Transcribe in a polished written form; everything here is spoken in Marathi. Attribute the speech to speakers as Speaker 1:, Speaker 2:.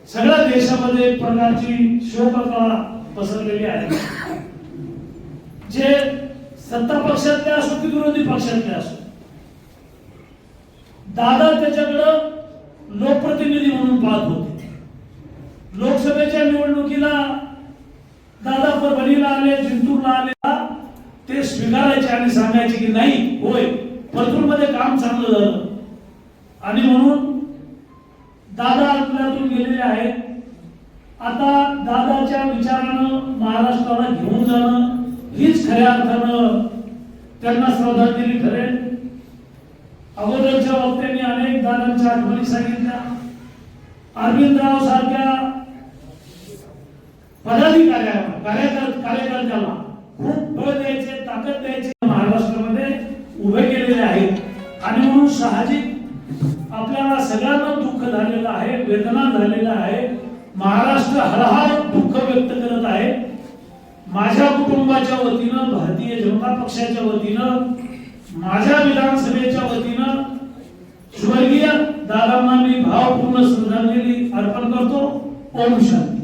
Speaker 1: सगळ्या देशामध्ये एक प्रकारची शोककळा पसरलेली आहे. जे सत्ता पक्षातले असो की विरोधी पक्षातले असो, दादा त्याच्याकडं लोकप्रतिनिधी म्हणून पाहत होते. लोकसभेच्या निवडणुकीला दादा परभणीला आले, जिंतूरला आले, ते स्वीकारायचे आणि सांगायचे की नाही, होय परतूरमध्ये काम चांगलं झालं आणि म्हणून दादा आपल्यातून गेलेले आहेत. आता दादाच्या विचारानं महाराष्ट्राला घेऊन जाणं हीच खऱ्या अर्थानं त्यांना श्रद्धांजली ठरेल. अगोदरच्या वक्त्यांनी अनेक दादांच्या आठवणी सांगितल्या. अरविंदराव सारख्या कार्यकर्त्याला खूप बळ द्यायचे, ताकद द्यायचे महाराष्ट्रामध्ये उभे केलेले आहेत आणि म्हणून साहजिक आपल्याला सगळ्यांना दुःख झालेलं आहे, वेदना झालेला आहे. महाराष्ट्र हळहळ दुःख व्यक्त करत आहे. माझ्या कुटुंबाच्या वतीनं, भारतीय जनता पक्षाच्या वतीनं, माझ्या विधानसभेच्या वतीनं स्वर्गीय दादांना मी भावपूर्ण श्रद्धांजली अर्पण करतो. ओम शांती.